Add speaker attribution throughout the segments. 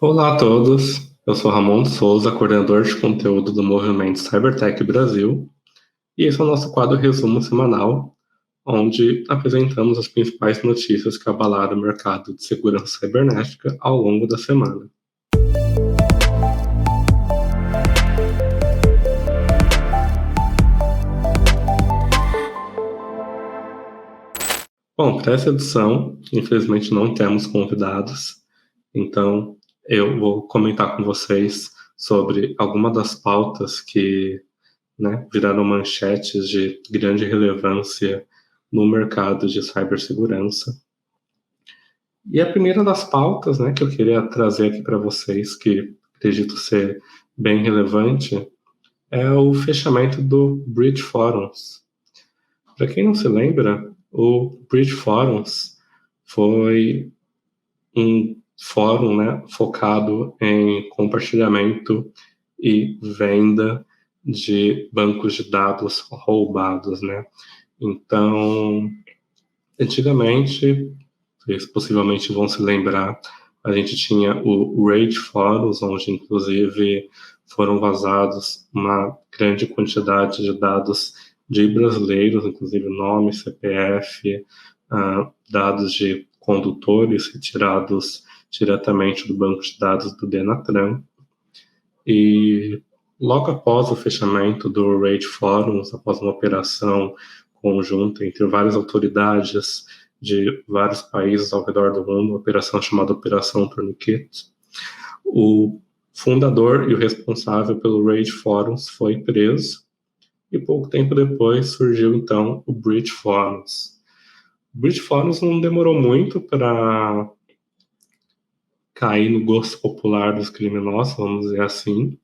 Speaker 1: Olá a todos, eu sou Ramon de Souza, coordenador de conteúdo do movimento Cybertech Brasil, e esse é o nosso quadro Resumo Semanal, onde apresentamos as principais notícias que abalaram o mercado de segurança cibernética ao longo da semana. Bom, para essa edição, infelizmente não temos convidados, então eu vou comentar com vocês sobre algumas das pautas que viraram manchetes de grande relevância no mercado de cibersegurança. E a primeira das pautas, que eu queria trazer aqui para vocês, que acredito ser bem relevante, é o fechamento do Bridge Forums. Para quem não se lembra, o Bridge Forums foi um fórum, focado em compartilhamento e venda de bancos de dados roubados, Então, antigamente, vocês possivelmente vão se lembrar, a gente tinha o Rage Forums, onde inclusive foram vazados uma grande quantidade de dados de brasileiros, inclusive nome, CPF, dados de condutores retirados diretamente do banco de dados do Denatran. E logo após o fechamento do Rage Forums, após uma operação conjunta entre várias autoridades de vários países ao redor do mundo, uma operação chamada Operação Tourniquet, o fundador e o responsável pelo Rage Forums foi preso, e pouco tempo depois surgiu então o Bridge Forums. O Bridge Forums não demorou muito para cair no gosto popular dos criminosos, vamos dizer assim.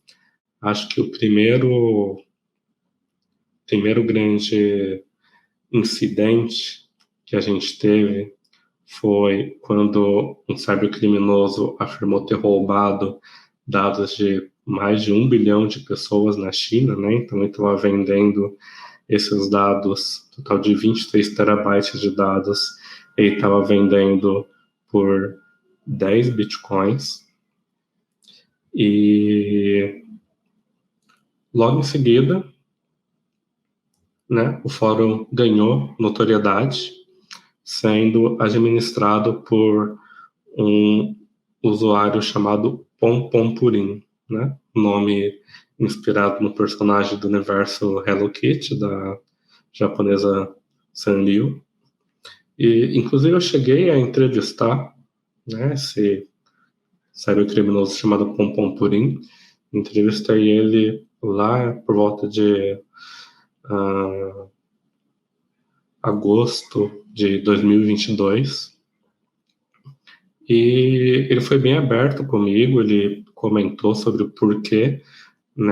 Speaker 1: Acho que o primeiro grande incidente que a gente teve foi quando um cybercriminoso afirmou ter roubado dados de mais de 1 bilhão de pessoas na China, Então ele estava vendendo esses dados, total de 23 terabytes de dados, ele estava vendendo por 10 bitcoins. E logo em seguida, o fórum ganhou notoriedade, sendo administrado por um usuário chamado Pompompurin, nome inspirado no personagem do universo Hello Kitty, da japonesa Sanrio. E, inclusive, eu cheguei a entrevistar esse cybercriminoso chamado Pompompurin. Entrevistei ele lá por volta de agosto de 2022, e ele foi bem aberto comigo. Ele comentou sobre o porquê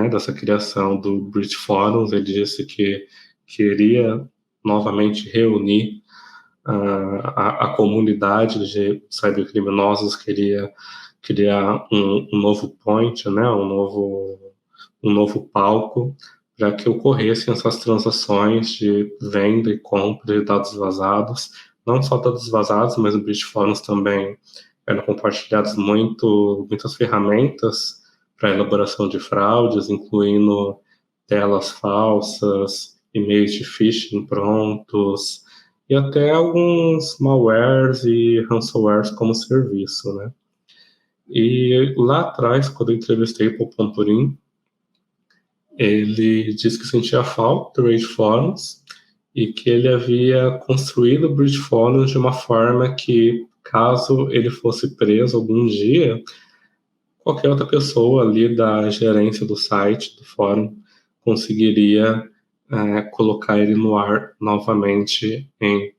Speaker 1: dessa criação do Bridge Forums. Ele disse que queria novamente reunir a comunidade de cybercriminosos, queria criar um novo point, um novo palco para que ocorressem essas transações de venda e compra de dados vazados. Não só dados vazados, mas no Bridge Forums também eram compartilhadas muitas ferramentas para elaboração de fraudes, incluindo telas falsas, e-mails de phishing prontos, e até alguns malwares e ransomwares como serviço, E lá atrás, quando eu entrevistei o Pompurin, ele disse que sentia falta do Rage Forums e que ele havia construído o Bridge Forums de uma forma que, caso ele fosse preso algum dia, qualquer outra pessoa ali da gerência do site, do fórum, conseguiria colocar ele no ar novamente em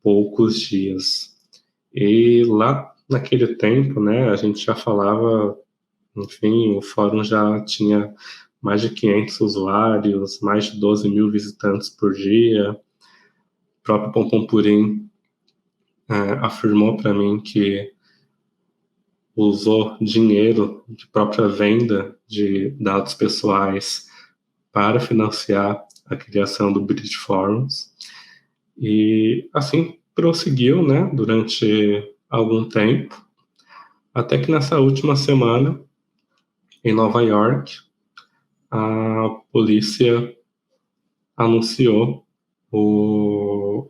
Speaker 1: poucos dias. E lá naquele tempo, a gente já falava, enfim, o fórum já tinha mais de 500 usuários, mais de 12 mil visitantes por dia. O próprio Pompompurin afirmou para mim que usou dinheiro de própria venda de dados pessoais para financiar a criação do Bridge Forums. E assim prosseguiu, durante algum tempo, Até que nessa última semana, em Nova York, a polícia anunciou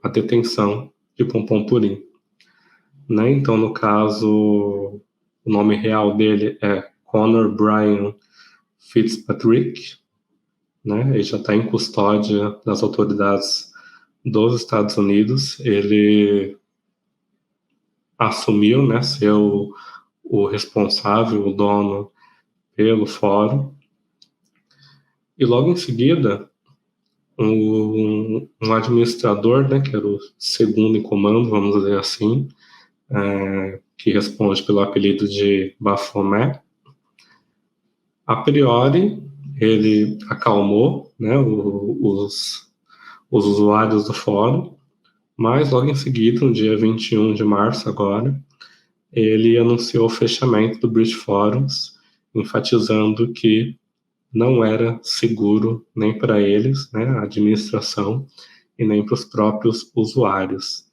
Speaker 1: a detenção de Pompom Purim, né? Então, no caso, o nome real dele é Conor Brian Fitzpatrick, né? Ele já está em custódia das autoridades dos Estados Unidos. Ele assumiu, né, ser o responsável, o dono pelo fórum. E logo em seguida, um administrador, né, que era o segundo em comando, vamos dizer assim, que responde pelo apelido de Baphomet, a priori ele acalmou, né, os usuários do fórum, mas logo em seguida, no dia 21 de março agora, ele anunciou o fechamento do Bridge Forums, enfatizando que não era seguro nem para eles, né, a administração, e nem para os próprios usuários.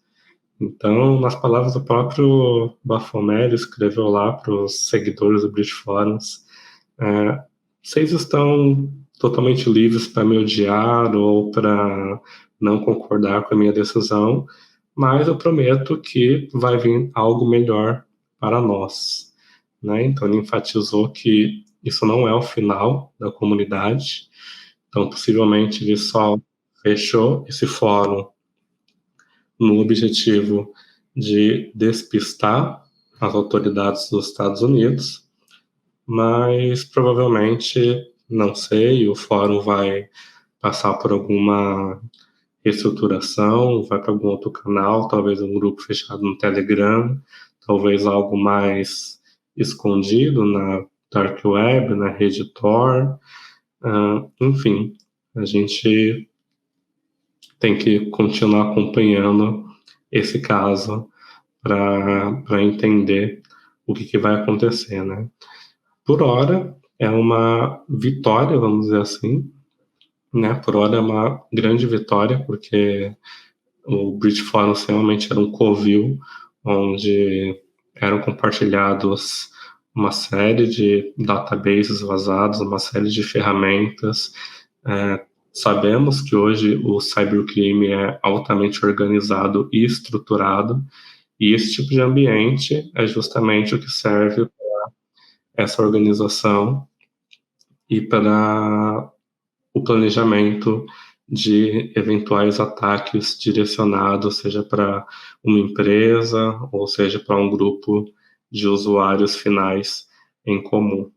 Speaker 1: Então, nas palavras do próprio Baphomet, ele escreveu lá para os seguidores do Bridge Forums, vocês estão totalmente livres para me odiar ou para não concordar com a minha decisão, mas eu prometo que vai vir algo melhor para nós, né? Então ele enfatizou que isso não é o final da comunidade, então possivelmente ele só fechou esse fórum no objetivo de despistar as autoridades dos Estados Unidos, mas provavelmente, não sei, o fórum vai passar por alguma reestruturação, vai para algum outro canal, talvez um grupo fechado no Telegram, talvez algo mais escondido na Dark Web, na rede Tor, enfim, a gente tem que continuar acompanhando esse caso para entender o que vai acontecer, né? Por hora, é uma vitória, vamos dizer assim, né? Por hora é uma grande vitória, porque o Bridge Forum realmente era um covil onde eram compartilhados uma série de databases vazados, uma série de ferramentas. Sabemos que hoje o cybercrime é altamente organizado e estruturado, e esse tipo de ambiente é justamente o que serve para essa organização e para o planejamento de eventuais ataques direcionados, seja para uma empresa ou seja para um grupo de usuários finais em comum.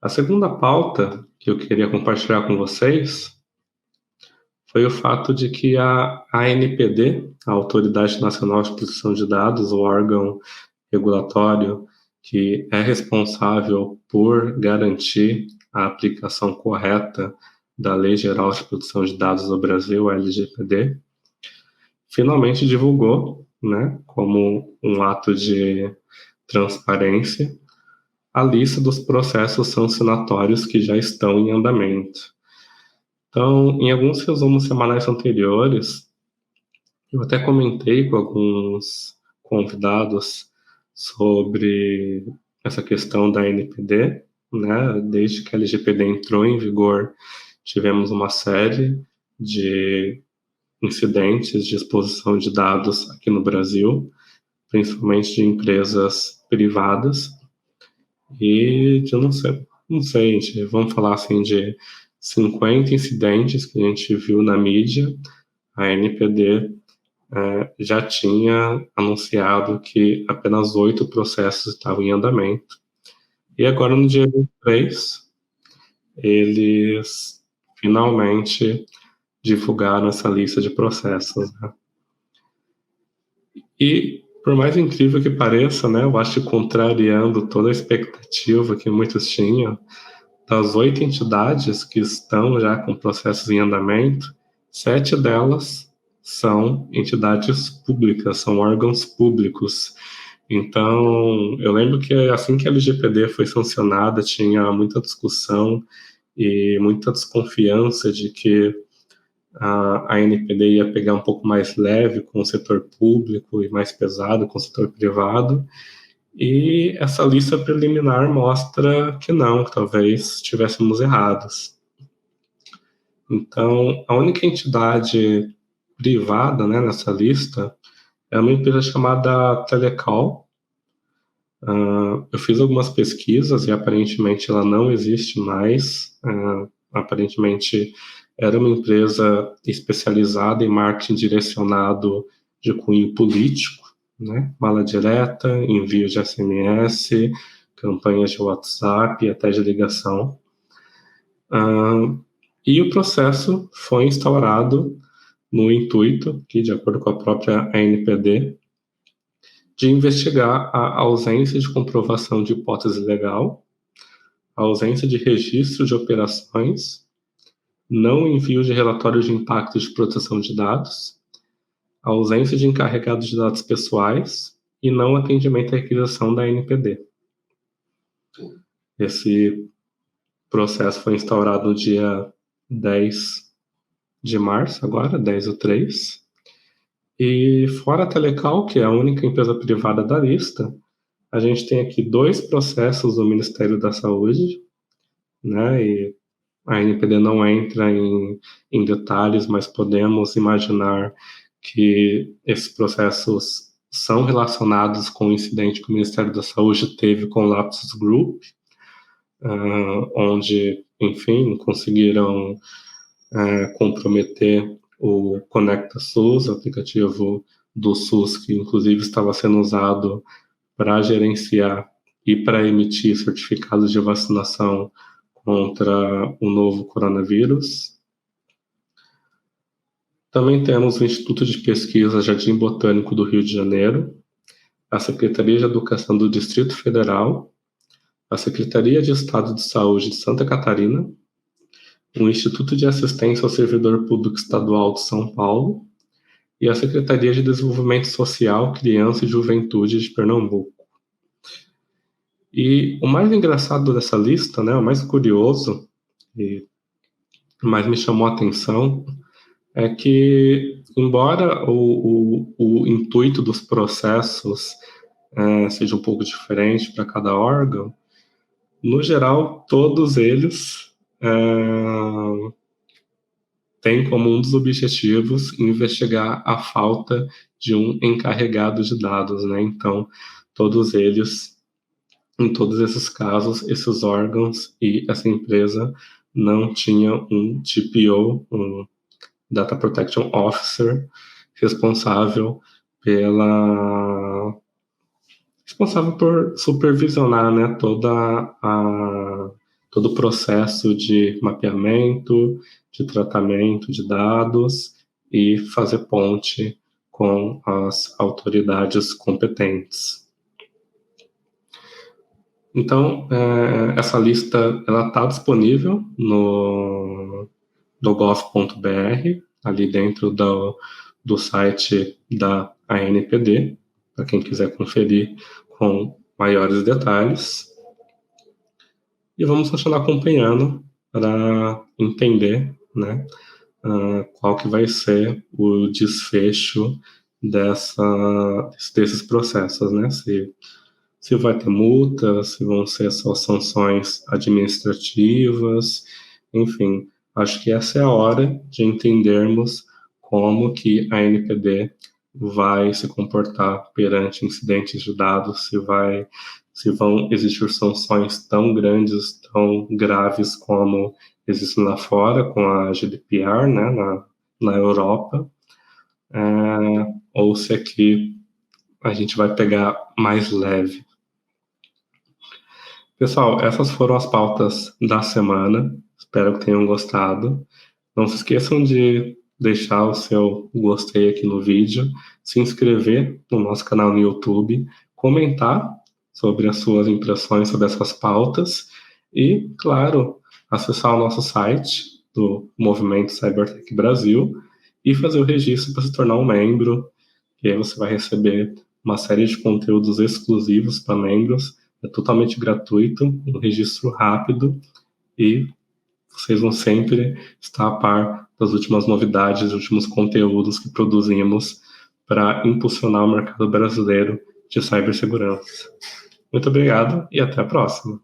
Speaker 1: A segunda pauta que eu queria compartilhar com vocês foi o fato de que a ANPD, a Autoridade Nacional de Proteção de Dados, o órgão regulatório que é responsável por garantir a aplicação correta da Lei Geral de Proteção de Dados do Brasil, a LGPD, finalmente divulgou, né, como um ato de transparência, a lista dos processos sancionatórios que já estão em andamento. Então, em alguns resumos semanais anteriores, eu até comentei com alguns convidados sobre essa questão da NPD, né? Desde que a LGPD entrou em vigor, tivemos uma série de incidentes de exposição de dados aqui no Brasil, principalmente de empresas privadas, e de não sei, gente, vamos falar assim de 50 incidentes que a gente viu na mídia. A NPD já tinha anunciado que apenas 8 processos estavam em andamento. E agora, no dia 23, eles finalmente divulgaram essa lista de processos, né? E, por mais incrível que pareça, né, eu acho que contrariando toda a expectativa que muitos tinham, das 8 entidades que estão já com processos em andamento, 7 delas são entidades públicas, são órgãos públicos. Então, eu lembro que assim que a LGPD foi sancionada, tinha muita discussão e muita desconfiança de que a ANPD ia pegar um pouco mais leve com o setor público e mais pesado com o setor privado. E essa lista preliminar mostra que não, que talvez estivéssemos errados. Então, a única entidade privada, né, nessa lista é uma empresa chamada Telecom. Eu fiz algumas pesquisas e aparentemente ela não existe mais. Aparentemente era uma empresa especializada em marketing direcionado de cunho político, né? Mala direta, envio de SMS, campanhas de WhatsApp, até de ligação. E o processo foi instaurado no intuito, que de acordo com a própria ANPD, de investigar a ausência de comprovação de hipótese legal, a ausência de registro de operações, não envio de relatório de impacto de proteção de dados, a ausência de encarregados de dados pessoais e não atendimento à requisição da ANPD. Esse processo foi instaurado no dia 10 de março, agora, 10/3. E fora a Telecal, que é a única empresa privada da lista, a gente tem aqui 2 processos do Ministério da Saúde, né? E a ANPD não entra em detalhes, mas podemos imaginar que esses processos são relacionados com o incidente que o Ministério da Saúde teve com o Lapsus Group, onde, enfim, conseguiram comprometer o Conecta SUS, aplicativo do SUS, que inclusive estava sendo usado para gerenciar e para emitir certificados de vacinação contra o novo coronavírus. Também temos o Instituto de Pesquisa Jardim Botânico do Rio de Janeiro, a Secretaria de Educação do Distrito Federal, a Secretaria de Estado de Saúde de Santa Catarina, o Instituto de Assistência ao Servidor Público Estadual de São Paulo e a Secretaria de Desenvolvimento Social, Criança e Juventude de Pernambuco. E o mais engraçado dessa lista, né, o mais curioso e mais me chamou a atenção é que, embora o intuito dos processos seja um pouco diferente para cada órgão, no geral, todos eles têm como um dos objetivos investigar a falta de um encarregado de dados, né? Então, todos eles, em todos esses casos, esses órgãos e essa empresa não tinham um DPO, um Data Protection Officer, responsável por supervisionar, né, todo o processo de mapeamento, de tratamento de dados e fazer ponte com as autoridades competentes. Então, essa lista está disponível no gov.br, ali dentro do site da ANPD, para quem quiser conferir com maiores detalhes. E vamos continuar acompanhando para entender, né, qual que vai ser o desfecho desses processos, né? Se vai ter multa, se vão ser só sanções administrativas, enfim, acho que essa é a hora de entendermos como que a ANPD vai se comportar perante incidentes de dados, se vão existir sanções tão grandes, tão graves como existem lá fora, com a GDPR, né, na Europa, ou se aqui a gente vai pegar mais leve. Pessoal, essas foram as pautas da semana. Espero que tenham gostado. Não se esqueçam de deixar o seu gostei aqui no vídeo, se inscrever no nosso canal no YouTube, comentar sobre as suas impressões sobre essas pautas e, claro, acessar o nosso site do Movimento Cybertech Brasil e fazer o registro para se tornar um membro, e aí você vai receber uma série de conteúdos exclusivos para membros. É totalmente gratuito, um registro rápido e vocês vão sempre estar a par das últimas novidades, dos últimos conteúdos que produzimos para impulsionar o mercado brasileiro de cibersegurança. Muito obrigado e até a próxima.